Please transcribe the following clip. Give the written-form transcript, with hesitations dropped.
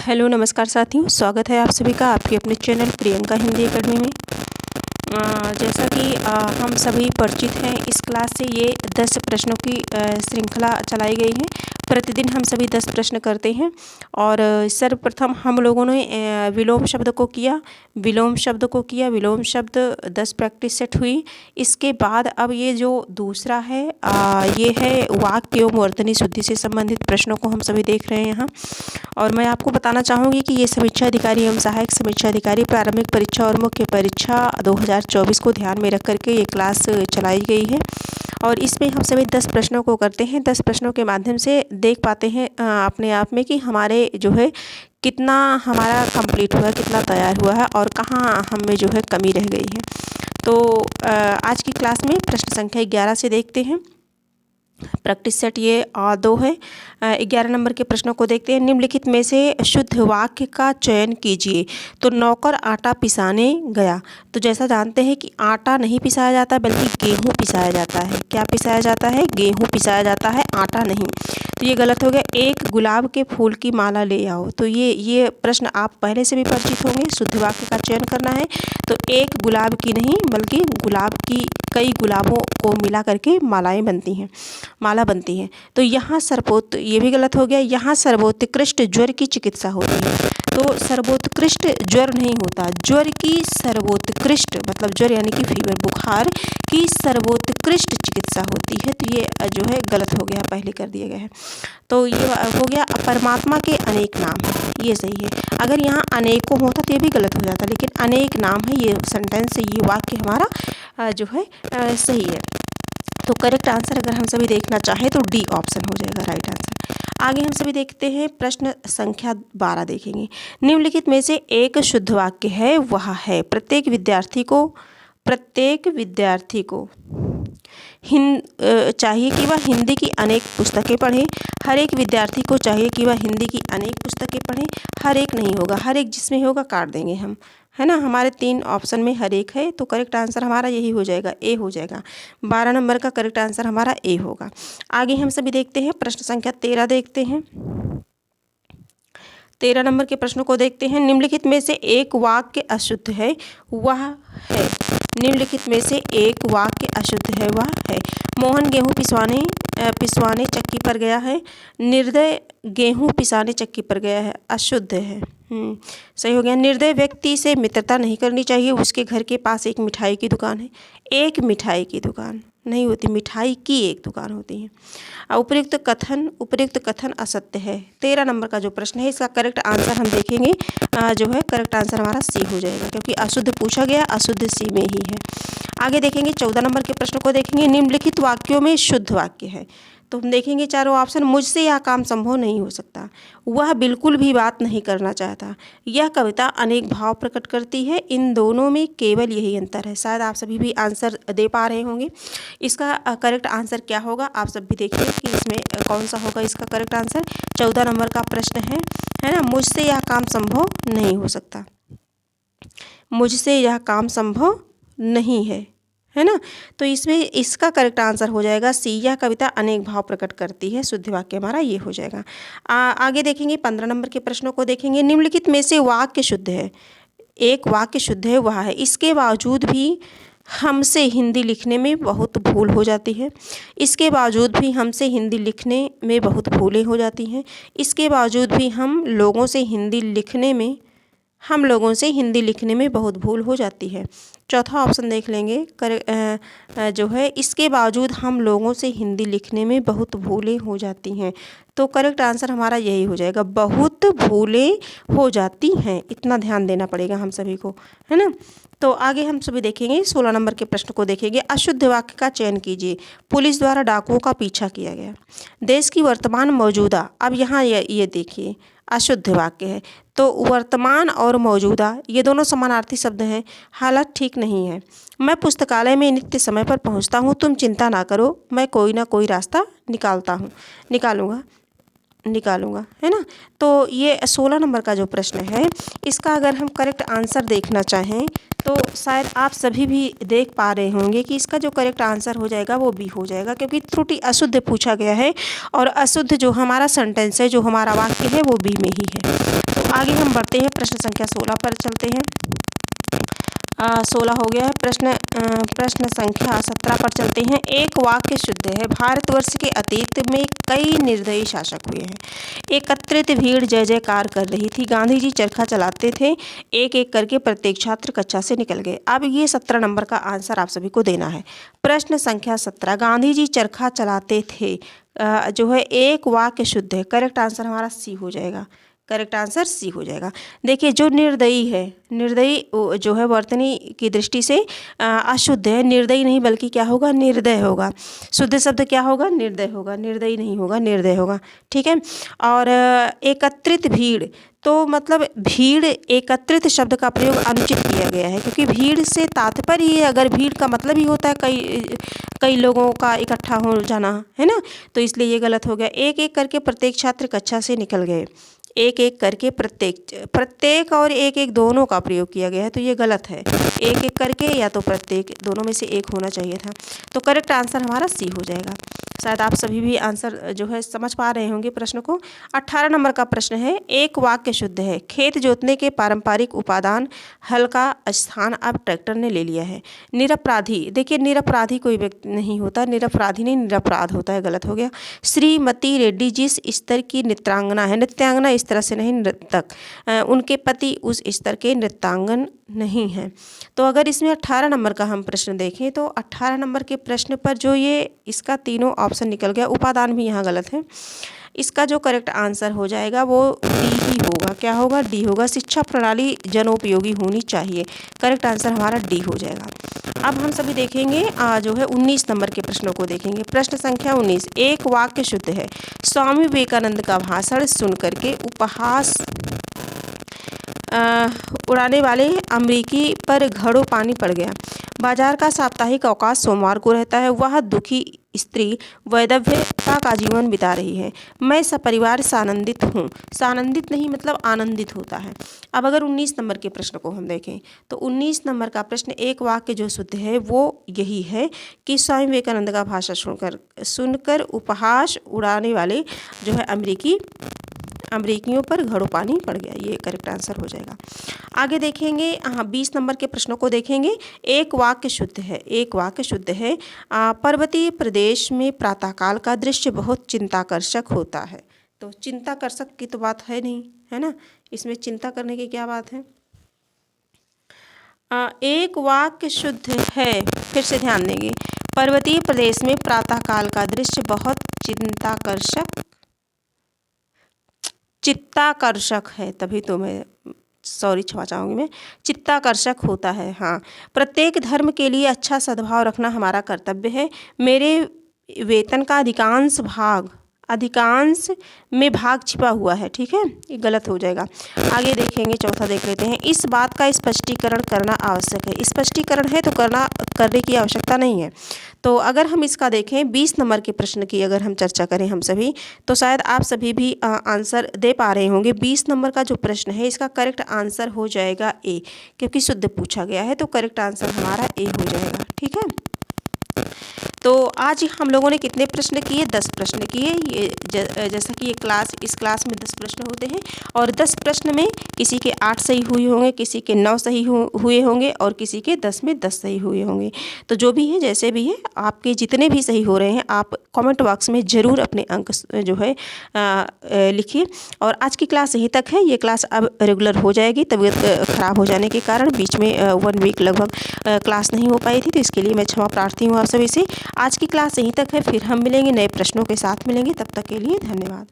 Hello नमस्कार साथियों, स्वागत है आप सभी का आपके अपने चैनल प्रियंका हिंदी एकेडमी में। जैसा कि हम सभी परिचित हैं, इस क्लास से ये 10 प्रश्नों की श्रृंखला चलाई गई है। प्रतिदिन हम सभी 10 प्रश्न करते हैं और सर्वप्रथम हम लोगों ने विलोम शब्द को किया, विलोम शब्द 10 प्रैक्टिस सेट हुई। इसके बाद अब ये जो दूसरा है ये है वाक्य एवं वर्तनी शुद्धि से संबंधित प्रश्नों को हम सभी देख रहे हैं यहाँ। और मैं आपको बताना चाहूँगी कि ये समीक्षा अधिकारी एवं सहायक समीक्षा अधिकारी प्रारंभिक परीक्षा और मुख्य परीक्षा 2024 को ध्यान में रख करके ये क्लास चलाई गई है। और इसमें हम सभी 10 प्रश्नों को करते हैं। 10 प्रश्नों के माध्यम से देख पाते हैं अपने आप में कि हमारे जो है कितना हमारा कंप्लीट हुआ है, कितना तैयार हुआ है और कहाँ हमें जो है कमी रह गई है। तो आज की क्लास में प्रश्न संख्या 11 से देखते हैं। प्रैक्टिस सेट ये 2 है। 11 नंबर के प्रश्नों को देखते हैं। निम्नलिखित में से शुद्ध वाक्य का चयन कीजिए। तो नौकर आटा पिसाने गया। तो जैसा जानते हैं कि आटा नहीं पिसाया जाता बल्कि गेहूँ पिसाया जाता है। क्या पिसाया जाता है? गेहूँ पिसाया जाता है, आटा नहीं। तो ये गलत हो गया। एक गुलाब के फूल की माला ले आओ। तो ये प्रश्न आप पहले से भी परिचित होंगे। शुद्ध वाक्य का चयन करना है तो एक गुलाब की नहीं बल्कि गुलाब की कई गुलाबों को मिला करके मालाएं बनती हैं, माला बनती है। तो यहाँ ये भी गलत हो गया। यहाँ सर्वोत्कृष्ट ज्वर की चिकित्सा होती है। तो सर्वोत्कृष्ट ज्वर नहीं होता, ज्वर की सर्वोत्कृष्ट मतलब ज्वर यानी कि फीवर, बुखार की सर्वोत्कृष्ट चिकित्सा होती है। तो ये जो है गलत हो गया, पहले कर दिया गया है। तो ये हो गया। परमात्मा के अनेक नाम हैं, ये सही है। अगर यहाँ अनेकों होता तो ये भी गलत हो जाता, लेकिन अनेक नाम है, ये सेंटेंस, ये वाक्य हमारा जो है सही है। तो करेक्ट आंसर अगर हम सभी देखना चाहें तो डी ऑप्शन हो जाएगा राइट आंसर। आगे हम सभी देखते हैं प्रश्न संख्या 12 देखेंगे। निम्नलिखित में से एक शुद्ध वाक्य है वह है प्रत्येक विद्यार्थी को चाहिए कि वह हिंदी की अनेक पुस्तकें पढ़े। हर एक विद्यार्थी को चाहिए कि वह हिंदी की अनेक पुस्तकें पढ़े। हर एक नहीं होगा, हर एक जिसमें होगा काट देंगे हम, है ना। हमारे 3 ऑप्शन में हर एक है तो करेक्ट आंसर हमारा यही हो जाएगा, ए हो जाएगा। 12 नंबर का करेक्ट आंसर हमारा ए होगा। आगे हम सभी देखते हैं प्रश्न संख्या 13 देखते हैं। 13 नंबर के प्रश्नों को देखते हैं। निम्नलिखित में से एक वाक्य अशुद्ध है वह है। निम्नलिखित में से एक वाक्य अशुद्ध है वह है। मोहन गेहूँ पिसवाने चक्की पर गया है। निर्दय गेहूँ पिसाने चक्की पर गया है, अशुद्ध है। सही हो गया। निर्दय व्यक्ति से मित्रता नहीं करनी चाहिए। उसके घर के पास एक मिठाई की दुकान है। एक मिठाई की दुकान नहीं होती, मिठाई की एक दुकान होती है। उपयुक्त कथन असत्य है। 13 नंबर का जो प्रश्न है इसका करेक्ट आंसर हम देखेंगे जो है करेक्ट आंसर हमारा सी हो जाएगा, क्योंकि अशुद्ध पूछा गया, अशुद्ध सी में ही है। आगे देखेंगे 14 नंबर के प्रश्न को देखेंगे। निम्नलिखित वाक्यों में शुद्ध वाक्य है। तो हम देखेंगे चारों ऑप्शन। मुझसे यह काम संभव नहीं हो सकता। वह बिल्कुल भी बात नहीं करना चाहता। यह कविता अनेक भाव प्रकट करती है। इन दोनों में केवल यही अंतर है। शायद आप सभी भी आंसर दे पा रहे होंगे। इसका करेक्ट आंसर क्या होगा आप सब भी देखिए कि इसमें कौन सा होगा इसका करेक्ट आंसर। 14 नंबर का प्रश्न है ना, मुझसे यह काम संभव नहीं हो सकता। मुझसे यह काम संभव नहीं है ना। तो इसमें इसका करेक्ट आंसर हो जाएगा सी। यह कविता अनेक भाव प्रकट करती है। शुद्ध वाक्य हमारा ये हो जाएगा। आगे देखेंगे 15 नंबर के प्रश्नों को देखेंगे। निम्नलिखित में से वाक्य शुद्ध है। एक वाक्य शुद्ध है वह है। इसके बावजूद भी हमसे हिंदी लिखने में बहुत भूल हो जाती है। इसके बावजूद भी हमसे हिंदी लिखने में बहुत भूलें हो जाती हैं। इसके बावजूद भी हम लोगों से हिंदी लिखने में बहुत भूल हो जाती है। चौथा ऑप्शन देख लेंगे जो है इसके बावजूद हम लोगों से हिंदी लिखने में बहुत भूलें हो जाती हैं। तो करेक्ट आंसर हमारा यही हो जाएगा, बहुत भूलें हो जाती हैं। इतना ध्यान देना पड़ेगा हम सभी को, है ना। तो आगे हम सभी देखेंगे 16 नंबर के प्रश्न को देखेंगे। अशुद्ध वाक्य का चयन कीजिए। पुलिस द्वारा डाकुओं का पीछा किया गया। देश की वर्तमान मौजूदा, अब यहाँ ये देखिए अशुद्ध वाक्य है। तो वर्तमान और मौजूदा ये दोनों समानार्थी शब्द हैं। हालत ठीक नहीं है। मैं पुस्तकालय में नित्य समय पर पहुंचता हूं। तुम चिंता ना करो, मैं कोई ना कोई रास्ता निकालूंगा, है ना। तो ये 16 नंबर का जो प्रश्न है इसका अगर हम करेक्ट आंसर देखना चाहें तो शायद आप सभी भी देख पा रहे होंगे कि इसका जो करेक्ट आंसर हो जाएगा वो बी हो जाएगा, क्योंकि त्रुटि अशुद्ध पूछा गया है और अशुद्ध जो हमारा सेंटेंस है, जो हमारा वाक्य है वो बी में ही है। तो आगे हम बढ़ते हैं, प्रश्न संख्या 16 पर चलते हैं। 16 हो गया है। प्रश्न संख्या 17 पर चलते हैं। एक वाक्य शुद्ध है। भारतवर्ष के अतीत में कई निर्दयी शासक हुए हैं। एकत्रित भीड़ जय जयकार कर रही थी। गांधी जी चरखा चलाते थे। एक एक करके प्रत्येक छात्र कक्षा से निकल गए। अब ये 17 नंबर का आंसर आप सभी को देना है। प्रश्न संख्या 17, गांधी जी चरखा चलाते थे, जो है एक वाक्य शुद्ध है। करेक्ट आंसर हमारा सी हो जाएगा। करेक्ट आंसर सी हो जाएगा। देखिए, जो निर्दयी है, निर्दयी जो है वर्तनी की दृष्टि से अशुद्ध है। निर्दयी नहीं बल्कि क्या होगा, निर्दय होगा। शुद्ध शब्द क्या होगा, निर्दय होगा। निर्दयी नहीं होगा, निर्दय होगा। ठीक है। और एकत्रित भीड़, तो मतलब भीड़, एकत्रित शब्द का प्रयोग अनुचित किया गया है, क्योंकि भीड़ से तात्पर्य, अगर भीड़ का मतलब ही होता है कई लोगों का इकट्ठा हो जाना, है ना, तो इसलिए ये गलत हो गया। एक एक करके प्रत्येक छात्र कक्षा से निकल गए। एक एक करके प्रत्येक और एक एक दोनों का प्रयोग किया गया है, तो ये गलत है। एक एक करके या तो प्रत्येक, दोनों में से एक होना चाहिए था। तो करेक्ट आंसर हमारा सी हो जाएगा। शायद आप सभी भी आंसर जो है समझ पा रहे होंगे प्रश्न को। 18 नंबर का प्रश्न है। एक वाक्य शुद्ध है। खेत जोतने के पारंपरिक उपादान हल का स्थान अब ट्रैक्टर ने ले लिया है। निरपराधी, देखिए निरपराधी कोई व्यक्ति नहीं होता, निरपराधी नहीं, निरपराध होता है, गलत हो गया। श्रीमती रेड्डी जिस स्तर की नृत्यांगना है, नृत्यांगना इस तरह से नहीं, नर्तक, उनके पति उस स्तर के नृत्यांगन नहीं हैं। तो अगर इसमें 18 नंबर का हम प्रश्न देखें तो 18 नंबर के प्रश्न पर जो ये इसका तीनों ऑप्शन निकल गया, उपादान भी यहाँ गलत है। इसका जो करेक्ट आंसर हो जाएगा वो डी ही होगा। क्या होगा, डी होगा। शिक्षा प्रणाली जनोपयोगी होनी चाहिए। करेक्ट आंसर हमारा डी हो जाएगा। अब हम सभी देखेंगे जो है 19 नंबर के प्रश्नों को देखेंगे। प्रश्न संख्या 19, एक वाक्य शुद्ध है। स्वामी विवेकानंद का भाषण सुन करके उपहास उड़ाने वाले अमरीकी पर घड़ों पानी पड़ गया। बाजार का साप्ताहिक अवकाश सोमवार को रहता है। वह दुखी स्त्री वैधव्यता का जीवन बिता रही है। मैं सपरिवार सानंदित हूँ। सानंदित नहीं मतलब आनंदित होता है। अब अगर 19 नंबर के प्रश्न को हम देखें तो 19 नंबर का प्रश्न, एक वाक्य जो शुद्ध है वो यही है कि स्वामी विवेकानंद का भाषण सुनकर उपहास उड़ाने वाले जो है अमरीकियों पर घड़ों पानी पड़ गया। ये करेक्ट आंसर हो जाएगा। आगे देखेंगे, 20 नंबर के प्रश्नों को देखेंगे। एक वाक्य शुद्ध है। एक वाक्य शुद्ध है। पर्वतीय प्रदेश में प्रातःकाल का दृश्य बहुत चिंताकर्षक होता है। तो चिंताकर्षक की तो बात है नहीं, है ना, इसमें चिंता करने की क्या बात है। एक वाक्य शुद्ध है, फिर से ध्यान देंगे। पर्वतीय प्रदेश में प्रातःकाल का दृश्य बहुत चित्ताकर्षक है, तभी तो मैं क्षमा चाहूँगी मैं, चित्ताकर्षक होता है। हाँ, प्रत्येक धर्म के लिए अच्छा सद्भाव रखना हमारा कर्तव्य है। मेरे वेतन का अधिकांश में भाग छिपा हुआ है। ठीक है, ये गलत हो जाएगा। आगे देखेंगे, चौथा देख लेते हैं। इस बात का स्पष्टीकरण करना आवश्यक है। स्पष्टीकरण है तो करने की आवश्यकता नहीं है। तो अगर हम इसका देखें 20 नंबर के प्रश्न की अगर हम चर्चा करें हम सभी, तो शायद आप सभी भी आंसर दे पा रहे होंगे। 20 नंबर का जो प्रश्न है इसका करेक्ट आंसर हो जाएगा ए, क्योंकि शुद्ध पूछा गया है, तो करेक्ट आंसर हमारा ए हो जाएगा। ठीक है, तो आज हम लोगों ने कितने प्रश्न किए, 10 प्रश्न किए। ये जैसा कि इस क्लास में 10 प्रश्न होते हैं और 10 प्रश्न में किसी के 8 सही हुए होंगे, किसी के 9 सही हुए होंगे और किसी के 10 में 10 सही हुए होंगे। तो जो भी है, जैसे भी है, आपके जितने भी सही हो रहे हैं आप कमेंट बॉक्स में ज़रूर अपने अंक जो है लिखिए। और आज की क्लास यहीं तक है। ये क्लास अब रेगुलर हो जाएगी। तबीयत ख़राब हो जाने के कारण बीच में 1 वीक लगभग क्लास नहीं हो पाई थी, तो इसके लिए मैं क्षमा प्रार्थी हूँ आप सभी से। आज की क्लास यहीं तक है, फिर हम मिलेंगे, नए प्रश्नों के साथ मिलेंगे। तब तक के लिए धन्यवाद।